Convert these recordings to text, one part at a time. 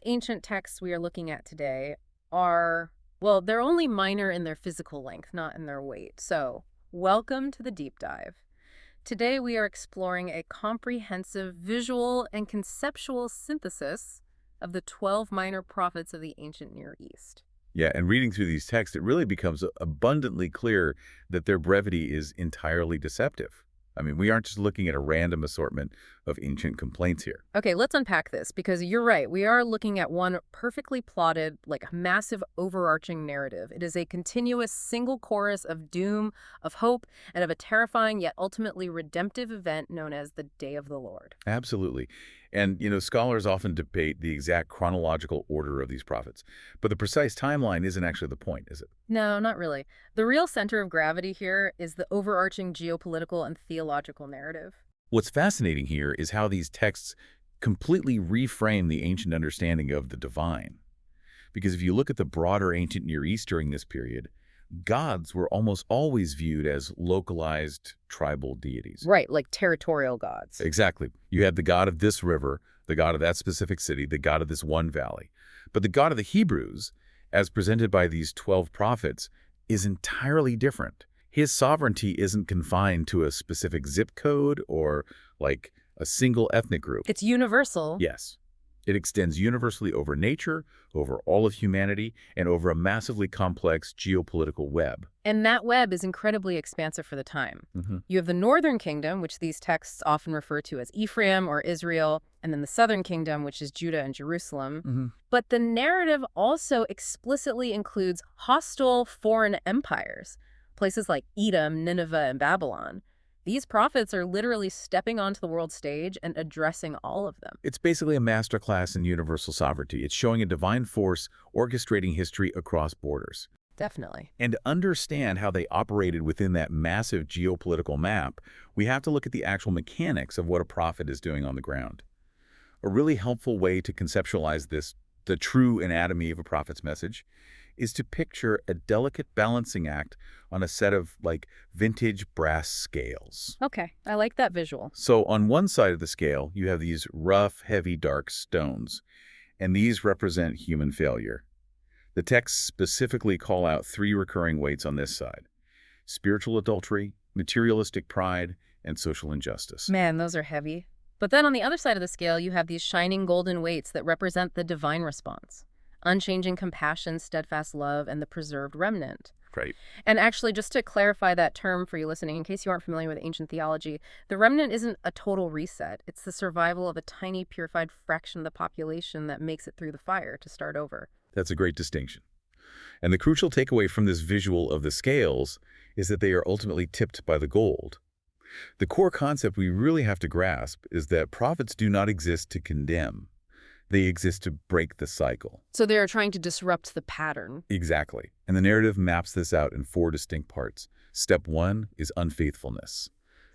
ancient texts we are looking at today are, well, they're only minor in their physical length, not in their weight. So, welcome to the deep dive. Today we are exploring a comprehensive visual and conceptual synthesis of the 12 minor prophets of the ancient Near East. Yeah, and reading through these texts, it really becomes abundantly clear that their brevity is entirely deceptive. I mean, we aren't just looking at a random assortment of ancient complaints here. Okay, let's unpack this because you're right. We are looking at one perfectly plotted, like massive overarching narrative. It is a continuous single chorus of doom, of hope, and of a terrifying yet ultimately redemptive event known as the Day of the Lord. Absolutely. And, scholars often debate the exact chronological order of these prophets. But the precise timeline isn't actually the point, is it? No, not really. The real center of gravity here is the overarching geopolitical and theological narrative. What's fascinating here is how these texts completely reframe the ancient understanding of the divine. Because if you look at the broader ancient Near East during this period, gods were almost always viewed as localized tribal deities. Right, like territorial gods. Exactly. You had the god of this river, the god of that specific city, the god of this one valley. But the God of the Hebrews, as presented by these 12 prophets, is entirely different. His sovereignty isn't confined to a specific zip code or, like, a single ethnic group. It's universal. Yes. It extends universally over nature, over all of humanity, and over a massively complex geopolitical web. And that web is incredibly expansive for the time. You have the northern kingdom, which these texts often refer to as Ephraim or Israel, and then the southern kingdom, which is Judah and Jerusalem. But the narrative also explicitly includes hostile foreign empires, places like Edom, Nineveh, and Babylon. These prophets are literally stepping onto the world stage and addressing all of them. It's basically a masterclass in universal sovereignty. It's showing a divine force orchestrating history across borders. Definitely. And to understand how they operated within that massive geopolitical map, we have to look at the actual mechanics of what a prophet is doing on the ground. A really helpful way to conceptualize this, the true anatomy of a prophet's message, is to picture a delicate balancing act on a set of, like, vintage brass scales. Okay, I like that visual. So on one side of the scale, you have these rough, heavy, dark stones, and these represent human failure. The texts specifically call out 3 recurring weights on this side: spiritual adultery, materialistic pride, and social injustice. Man, those are heavy. But then on the other side of the scale, you have these shining golden weights that represent the divine response: unchanging compassion, steadfast love, and the preserved remnant. Right. And actually, just to clarify that term for you listening, in case you aren't familiar with ancient theology, the remnant isn't a total reset. It's the survival of a tiny, purified fraction of the population that makes it through the fire to start over. That's a great distinction. And the crucial takeaway from this visual of the scales is that they are ultimately tipped by the gold. The core concept we really have to grasp is that prophets do not exist to condemn. They exist to break the cycle. So they are trying to disrupt the pattern. Exactly. And the narrative maps this out in 4 distinct parts. Step 1 is unfaithfulness.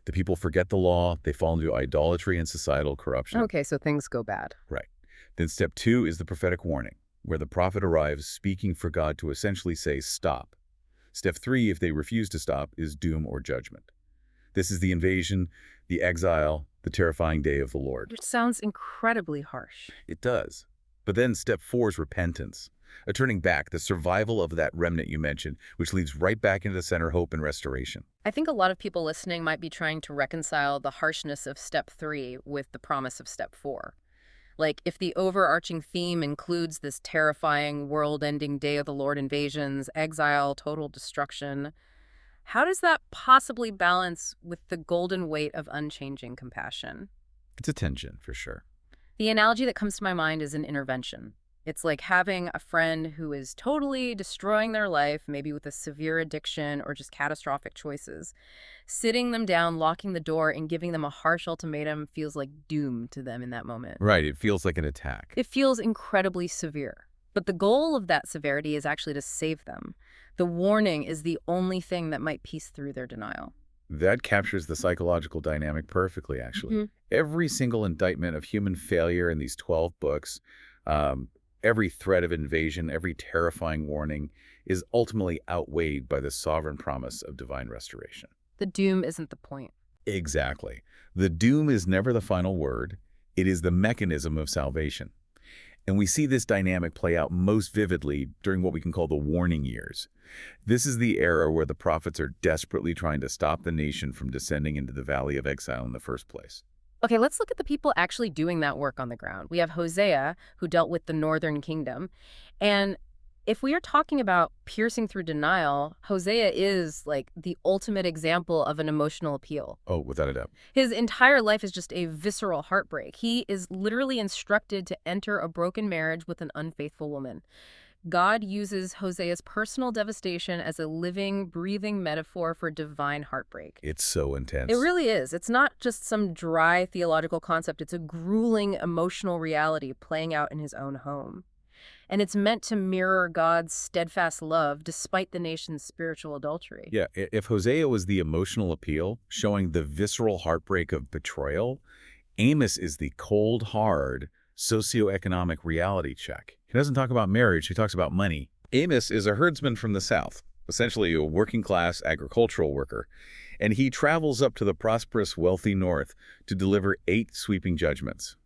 The people forget the law, they fall into idolatry and societal corruption. Okay, so things go bad. Right. Then step 2 is the prophetic warning, where the prophet arrives speaking for God to essentially say, stop. Step 3, if they refuse to stop, is doom or judgment. This is the invasion, the exile, the terrifying day of the Lord. Which sounds incredibly harsh. It does. But then step 4 is repentance, a turning back, the survival of that remnant you mentioned, which leads right back into the center, hope and restoration. I think a lot of people listening might be trying to reconcile the harshness of step 3 with the promise of step 4. Like, if the overarching theme includes this terrifying, world-ending Day of the Lord invasions, exile, total destruction, how does that possibly balance with the golden weight of unchanging compassion? It's a tension, for sure. The analogy that comes to my mind is an intervention. It's like having a friend who is totally destroying their life, maybe with a severe addiction or just catastrophic choices. Sitting them down, locking the door, and giving them a harsh ultimatum feels like doom to them in that moment. Right, it feels like an attack. It feels incredibly severe. But the goal of that severity is actually to save them. The warning is the only thing that might piece through their denial. That captures the psychological dynamic perfectly, actually. Every single indictment of human failure in these 12 books, every threat of invasion, every terrifying warning is ultimately outweighed by the sovereign promise of divine restoration. The doom isn't the point. Exactly. The doom is never the final word. It is the mechanism of salvation. And we see this dynamic play out most vividly during what we can call the warning years. This is the era where the prophets are desperately trying to stop the nation from descending into the valley of exile in the first place. Okay, let's look at the people actually doing that work on the ground. We have Hosea, who dealt with the northern kingdom. And if we are talking about piercing through denial, Hosea is like the ultimate example of an emotional appeal. Oh, without a doubt. His entire life is just a visceral heartbreak. He is literally instructed to enter a broken marriage with an unfaithful woman. God uses Hosea's personal devastation as a living, breathing metaphor for divine heartbreak. It's so intense. It really is. It's not just some dry theological concept. It's a grueling emotional reality playing out in his own home. And it's meant to mirror God's steadfast love despite the nation's spiritual adultery. Yeah, if Hosea was the emotional appeal, showing the visceral heartbreak of betrayal, Amos is the cold, hard, socioeconomic reality check. He doesn't talk about marriage, he talks about money. Amos is a herdsman from the South, essentially a working-class agricultural worker, and he travels up to the prosperous, wealthy North to deliver 8 sweeping judgments.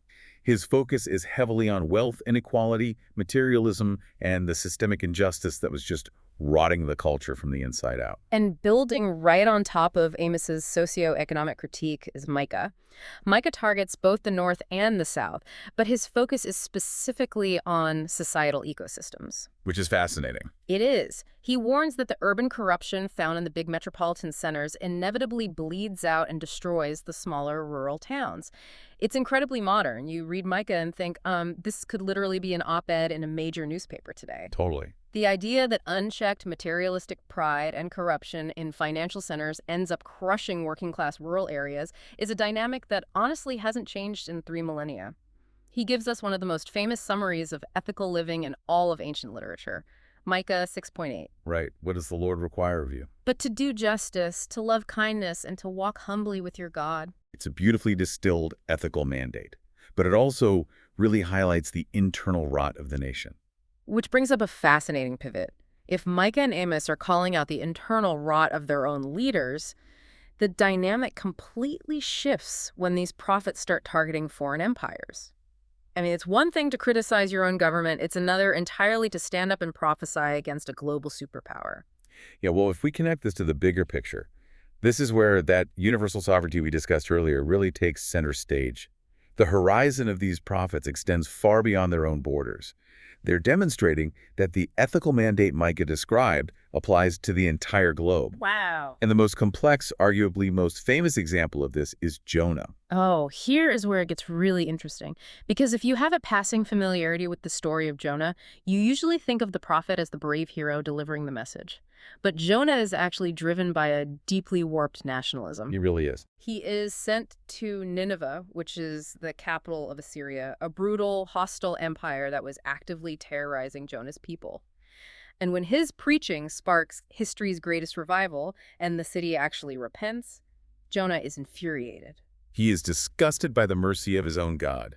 His focus is heavily on wealth inequality, materialism, and the systemic injustice that was just rotting the culture from the inside out. And building right on top of Amos's socioeconomic critique is Micah. Micah targets both the North and the South, but his focus is specifically on societal ecosystems. Which is fascinating. It is. He warns that the urban corruption found in the big metropolitan centers inevitably bleeds out and destroys the smaller rural towns. It's incredibly modern. You read Micah and think, this could literally be an op-ed in a major newspaper today. Totally. The idea that unchecked materialistic pride and corruption in financial centers ends up crushing working-class rural areas is a dynamic that honestly hasn't changed in 3 millennia. He gives us one of the most famous summaries of ethical living in all of ancient literature, Micah 6.8. Right. What does the Lord require of you? But to do justice, to love kindness, and to walk humbly with your God. It's a beautifully distilled ethical mandate, but it also really highlights the internal rot of the nation. Which brings up a fascinating pivot. If Micah and Amos are calling out the internal rot of their own leaders, the dynamic completely shifts when these prophets start targeting foreign empires. I mean, it's one thing to criticize your own government. It's another entirely to stand up and prophesy against a global superpower. Yeah, well, if we connect this to the bigger picture, this is where that universal sovereignty we discussed earlier really takes center stage. The horizon of these prophets extends far beyond their own borders. They're demonstrating that the ethical mandate Micah described applies to the entire globe. Wow. And the most complex, arguably most famous example of this is Jonah. Oh, here is where it gets really interesting. Because if you have a passing familiarity with the story of Jonah, you usually think of the prophet as the brave hero delivering the message. But Jonah is actually driven by a deeply warped nationalism. He really is. He is sent to Nineveh, which is the capital of Assyria, a brutal, hostile empire that was actively terrorizing Jonah's people. And when his preaching sparks history's greatest revival and the city actually repents, Jonah is infuriated. He is disgusted by the mercy of his own God.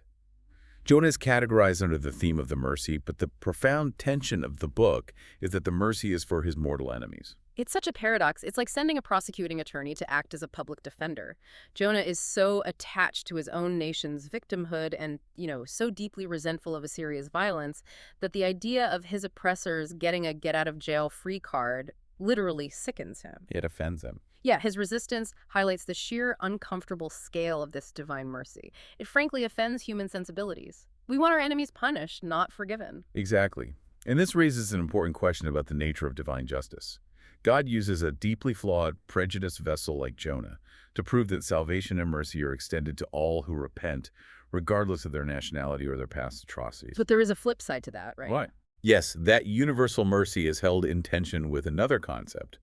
Jonah is categorized under the theme of the mercy, but the profound tension of the book is that the mercy is for his mortal enemies. It's such a paradox. It's like sending a prosecuting attorney to act as a public defender. Jonah is so attached to his own nation's victimhood and, so deeply resentful of Assyria's violence that the idea of his oppressors getting a get-out-of-jail-free card literally sickens him. It offends him. Yeah, his resistance highlights the sheer uncomfortable scale of this divine mercy. It frankly offends human sensibilities. We want our enemies punished, not forgiven. Exactly. And this raises an important question about the nature of divine justice. God uses a deeply flawed, prejudiced vessel like Jonah to prove that salvation and mercy are extended to all who repent, regardless of their nationality or their past atrocities. But there is a flip side to that, right? Right. Yes, that universal mercy is held in tension with another concept,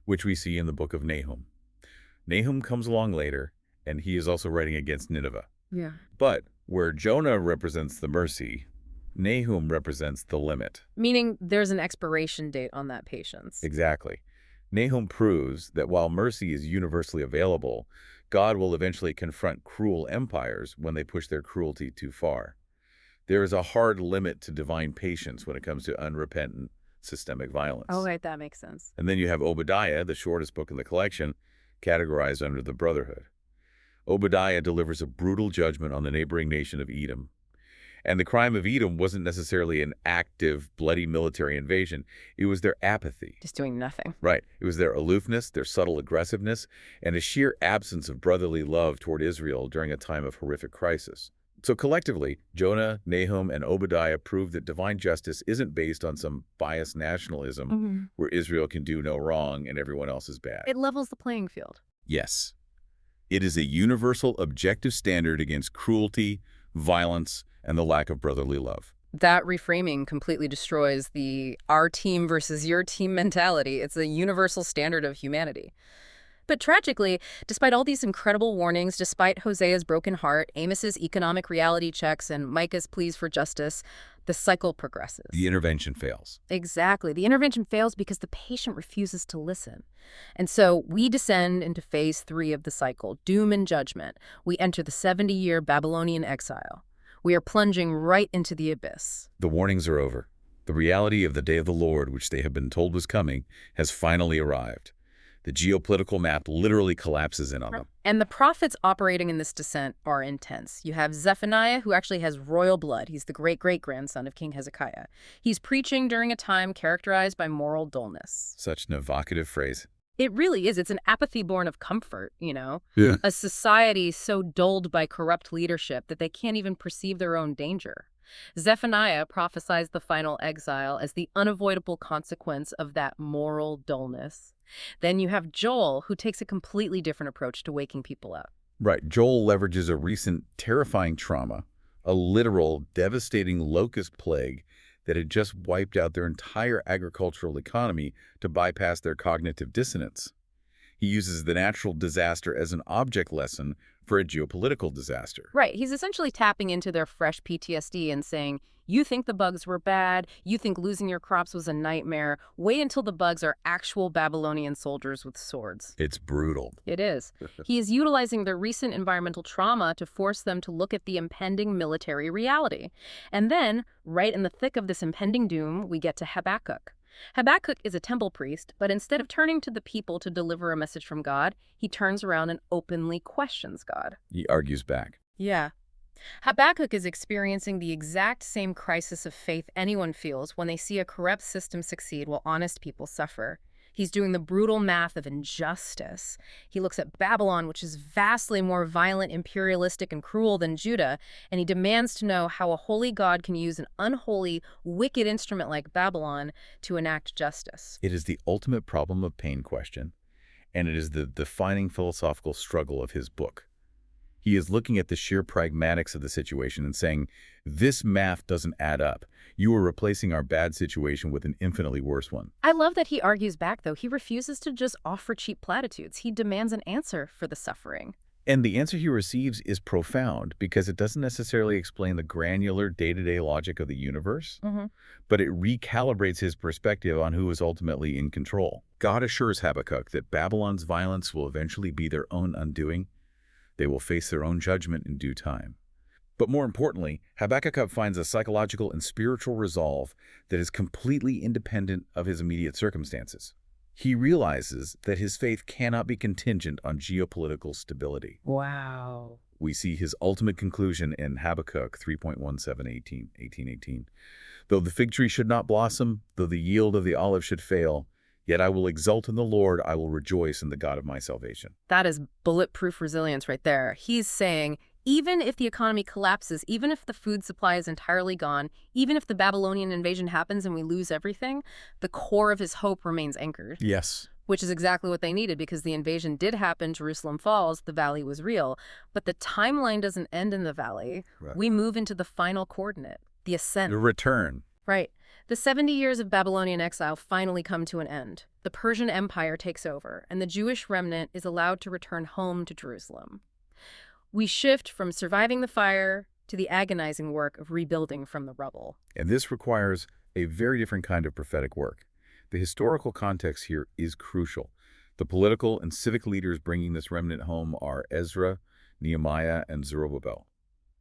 which we see in the book of Nahum. Nahum comes along later, and he is also writing against Nineveh. Yeah. But where Jonah represents the mercy, Nahum represents the limit. Meaning there's an expiration date on that patience. Exactly. Nahum proves that while mercy is universally available, God will eventually confront cruel empires when they push their cruelty too far. There is a hard limit to divine patience when it comes to unrepentant systemic violence. Oh, right, that makes sense. And then you have Obadiah, the shortest book in the collection, categorized under the Brotherhood. Obadiah delivers a brutal judgment on the neighboring nation of Edom. And the crime of Edom wasn't necessarily an active, bloody military invasion. It was their apathy. Just doing nothing. Right. It was their aloofness, their subtle aggressiveness, and a sheer absence of brotherly love toward Israel during a time of horrific crisis. So collectively, Jonah, Nahum, and Obadiah prove that divine justice isn't based on some biased nationalism where Israel can do no wrong and everyone else is bad. It levels the playing field. Yes. It is a universal objective standard against cruelty, violence, and the lack of brotherly love. That reframing completely destroys the our team versus your team mentality. It's a universal standard of humanity. But tragically, despite all these incredible warnings, despite Hosea's broken heart, Amos's economic reality checks, and Micah's pleas for justice, the cycle progresses. The intervention fails. Exactly. The intervention fails because the patient refuses to listen. And so we descend into phase 3 of the cycle, doom and judgment. We enter the 70-year Babylonian exile. We are plunging right into the abyss. The warnings are over. The reality of the day of the Lord, which they have been told was coming, has finally arrived. The geopolitical map literally collapses in on them. And the prophets operating in this descent are intense. You have Zephaniah, who actually has royal blood. He's the great-great-grandson of King Hezekiah. He's preaching during a time characterized by moral dullness. Such an evocative phrase. It really is. It's an apathy born of comfort, you know? Yeah. A society so dulled by corrupt leadership that they can't even perceive their own danger. Zephaniah prophesies the final exile as the unavoidable consequence of that moral dullness. Then you have Joel, who takes a completely different approach to waking people up. Right. Joel leverages a recent terrifying trauma, a literal, devastating locust plague that had just wiped out their entire agricultural economy to bypass their cognitive dissonance. He uses the natural disaster as an object lesson for a geopolitical disaster. Right. He's essentially tapping into their fresh PTSD and saying, you think the bugs were bad, you think losing your crops was a nightmare, wait until the bugs are actual Babylonian soldiers with swords. It's brutal. It is. He is utilizing their recent environmental trauma to force them to look at the impending military reality. And then, right in the thick of this impending doom, we get to Habakkuk. Habakkuk is a temple priest, but instead of turning to the people to deliver a message from God, he turns around and openly questions God. He argues back. Yeah. Habakkuk is experiencing the exact same crisis of faith anyone feels when they see a corrupt system succeed while honest people suffer. He's doing the brutal math of injustice. He looks at Babylon, which is vastly more violent, imperialistic, and cruel than Judah, and he demands to know how a holy God can use an unholy, wicked instrument like Babylon to enact justice. It is the ultimate problem of pain question, and it is the defining philosophical struggle of his book. He is looking at the sheer pragmatics of the situation and saying, this math doesn't add up. You are replacing our bad situation with an infinitely worse one. I love that he argues back, though. He refuses to just offer cheap platitudes. He demands an answer for the suffering. And the answer he receives is profound because it doesn't necessarily explain the granular day-to-day logic of the universe, but it recalibrates his perspective on who is ultimately in control. God assures Habakkuk that Babylon's violence will eventually be their own undoing. They will face their own judgment in due time. But more importantly, Habakkuk finds a psychological and spiritual resolve that is completely independent of his immediate circumstances. He realizes that his faith cannot be contingent on geopolitical stability. Wow. We see his ultimate conclusion in Habakkuk 3.17:18. Though the fig tree should not blossom, though the yield of the olive should fail, yet I will exult in the Lord, I will rejoice in the God of my salvation. That is bulletproof resilience right there. He's saying, even if the economy collapses, even if the food supply is entirely gone, even if the Babylonian invasion happens and we lose everything, the core of his hope remains anchored. Yes. Which is exactly what they needed, because the invasion did happen, Jerusalem falls, the valley was real. But the timeline doesn't end in the valley. Right. We move into the final coordinate, the ascent. The return. Right. The 70 years of Babylonian exile finally come to an end. The Persian Empire takes over, and the Jewish remnant is allowed to return home to Jerusalem. We shift from surviving the fire to the agonizing work of rebuilding from the rubble. And this requires a very different kind of prophetic work. The historical context here is crucial. The political and civic leaders bringing this remnant home are Ezra, Nehemiah, and Zerubbabel.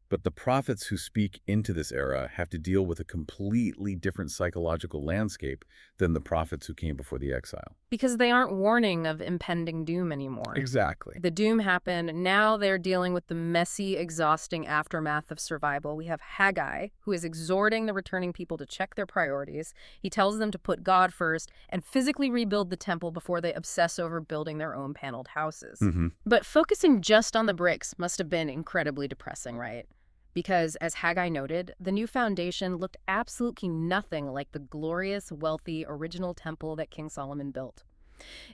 But the prophets who speak into this era have to deal with a completely different psychological landscape than the prophets who came before the exile. Because they aren't warning of impending doom anymore. Exactly. The doom happened. Now they're dealing with the messy, exhausting aftermath of survival. We have Haggai, who is exhorting the returning people to check their priorities. He tells them to put God first and physically rebuild the temple before they obsess over building their own paneled houses. But focusing just on the bricks must have been incredibly depressing, right? Because, as Haggai noted, the new foundation looked absolutely nothing like the glorious, wealthy, original temple that King Solomon built.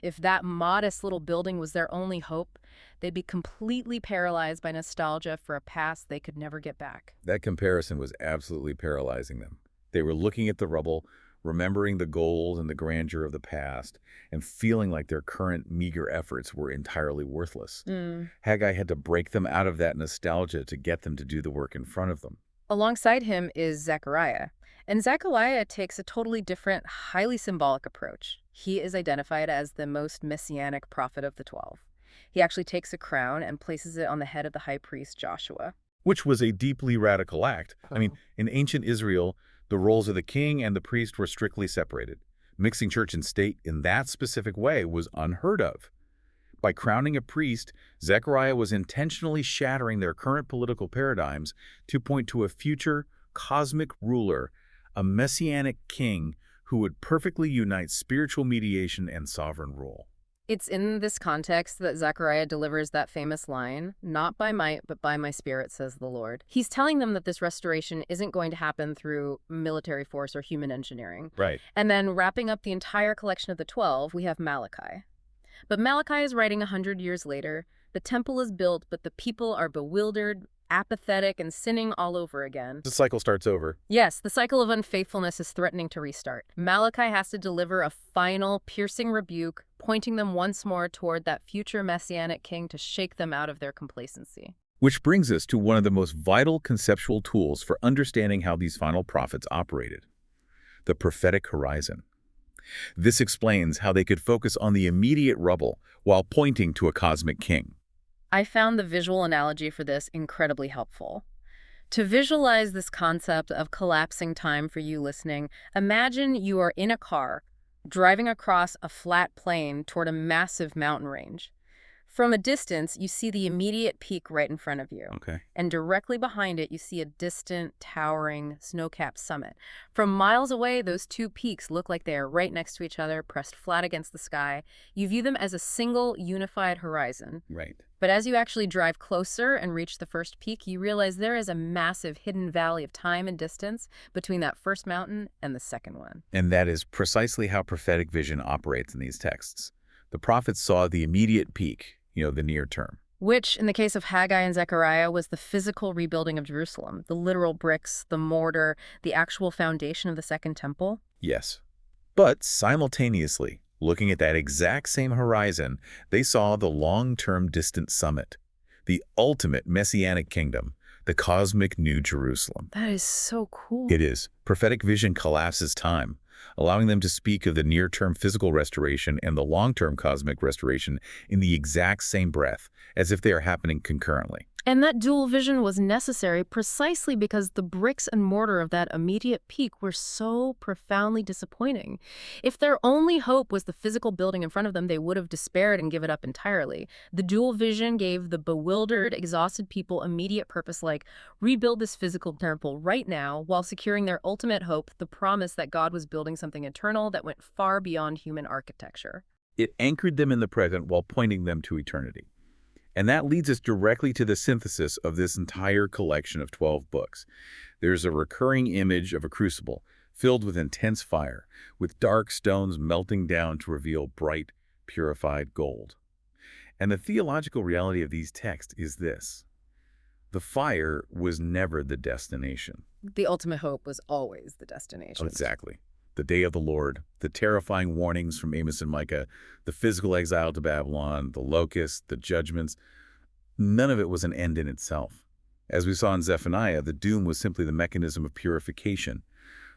If that modest little building was their only hope, they'd be completely paralyzed by nostalgia for a past they could never get back. That comparison was absolutely paralyzing them. They were looking at the rubble, remembering the gold and the grandeur of the past, and feeling like their current meager efforts were entirely worthless. Haggai had to break them out of that nostalgia to get them to do the work in front of them. Alongside him is Zechariah. And Zechariah takes a totally different, highly symbolic approach. He is identified as the most messianic prophet of the 12. He actually takes a crown and places it on the head of the high priest Joshua. Which was a deeply radical act. I mean, in ancient Israel, the roles of the king and the priest were strictly separated. Mixing church and state in that specific way was unheard of. By crowning a priest, Zechariah was intentionally shattering their current political paradigms to point to a future cosmic ruler, a messianic king who would perfectly unite spiritual mediation and sovereign rule. It's in this context that Zechariah delivers that famous line, "Not by might, but by my spirit, says the Lord." He's telling them that this restoration isn't going to happen through military force or human engineering. Right. And then wrapping up the entire collection of the 12, we have Malachi. But Malachi is writing 100 years later. The temple is built, but the people are bewildered, apathetic, and sinning all over again. The cycle starts over. Yes, the cycle of unfaithfulness is threatening to restart. Malachi has to deliver a final, piercing rebuke, pointing them once more toward that future messianic king to shake them out of their complacency. Which brings us to one of the most vital conceptual tools for understanding how these final prophets operated: the prophetic horizon. This explains how they could focus on the immediate rubble while pointing to a cosmic king. I found the visual analogy for this incredibly helpful. To visualize this concept of collapsing time for you listening, imagine you are in a car driving across a flat plain toward a massive mountain range. From a distance, you see the immediate peak right in front of you. Okay. And directly behind it, you see a distant, towering, snow-capped summit. From miles away, those two peaks look like they are right next to each other, pressed flat against the sky. You view them as a single, unified horizon. Right. But as you actually drive closer and reach the first peak, you realize there is a massive hidden valley of time and distance between that first mountain and the second one. And that is precisely how prophetic vision operates in these texts. The prophets saw the immediate peak, the near term. Which, in the case of Haggai and Zechariah, was the physical rebuilding of Jerusalem, the literal bricks, the mortar, the actual foundation of the Second Temple. Yes. But simultaneously, looking at that exact same horizon, they saw the long-term distant summit, the ultimate messianic kingdom, the cosmic New Jerusalem. That is so cool. It is. Prophetic vision collapses time, allowing them to speak of the near-term physical restoration and the long-term cosmic restoration in the exact same breath, as if they are happening concurrently. And that dual vision was necessary precisely because the bricks and mortar of that immediate peak were so profoundly disappointing. If their only hope was the physical building in front of them, they would have despaired and given up entirely. The dual vision gave the bewildered, exhausted people immediate purpose, like rebuild this physical temple right now, while securing their ultimate hope, the promise that God was building something eternal that went far beyond human architecture. It anchored them in the present while pointing them to eternity. And that leads us directly to the synthesis of this entire collection of 12 books. There's a recurring image of a crucible filled with intense fire, with dark stones melting down to reveal bright, purified gold. And the theological reality of these texts is this: the fire was never the destination. The ultimate hope was always the destination. Exactly. The day of the Lord, the terrifying warnings from Amos and Micah, the physical exile to Babylon, the locusts, the judgments, none of it was an end in itself. As we saw in Zephaniah, the doom was simply the mechanism of purification.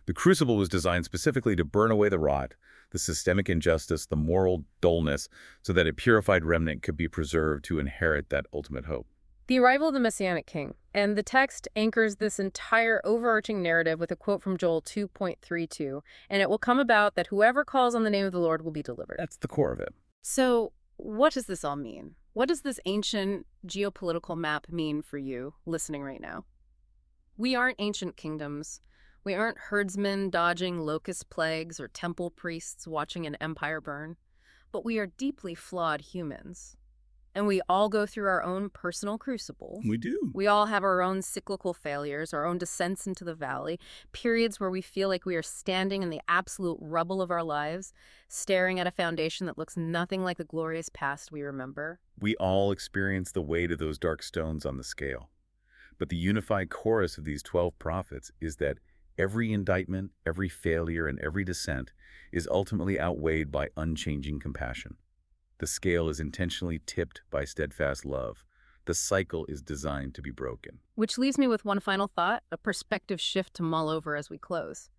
The crucible was designed specifically to burn away the rot, the systemic injustice, the moral dullness, so that a purified remnant could be preserved to inherit that ultimate hope. The arrival of the Messianic King. And the text anchors this entire overarching narrative with a quote from Joel 2:32, and it will come about that whoever calls on the name of the Lord will be delivered. That's the core of it. So what does this all mean? What does this ancient geopolitical map mean for you listening right now? We aren't ancient kingdoms. We aren't herdsmen dodging locust plagues or temple priests watching an empire burn. But we are deeply flawed humans. And we all go through our own personal crucibles. We do. We all have our own cyclical failures, our own descents into the valley, periods where we feel like we are standing in the absolute rubble of our lives, staring at a foundation that looks nothing like the glorious past we remember. We all experience the weight of those dark stones on the scale. But the unified chorus of these 12 prophets is that every indictment, every failure, and every descent is ultimately outweighed by unchanging compassion. The scale is intentionally tipped by steadfast love. The cycle is designed to be broken. Which leaves me with one final thought, a perspective shift to mull over as we close.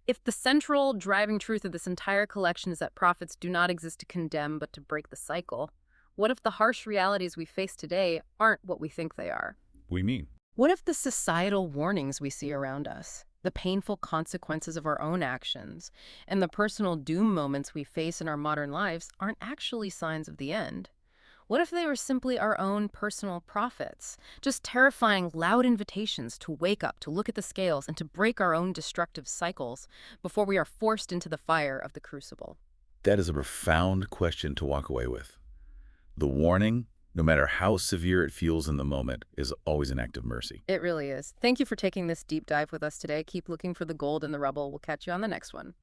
If the central driving truth of this entire collection is that prophets do not exist to condemn but to break the cycle, what if the harsh realities we face today aren't what we think they are? What do you mean? What if the societal warnings we see around us, the painful consequences of our own actions, and the personal doom moments we face in our modern lives aren't actually signs of the end? What if they were simply our own personal prophets, just terrifying, loud invitations to wake up, to look at the scales, and to break our own destructive cycles before we are forced into the fire of the crucible? That is a profound question to walk away with. The warning, no matter how severe it feels in the moment, is always an act of mercy. It really is. Thank you for taking this deep dive with us today. Keep looking for the gold in the rubble. We'll catch you on the next one.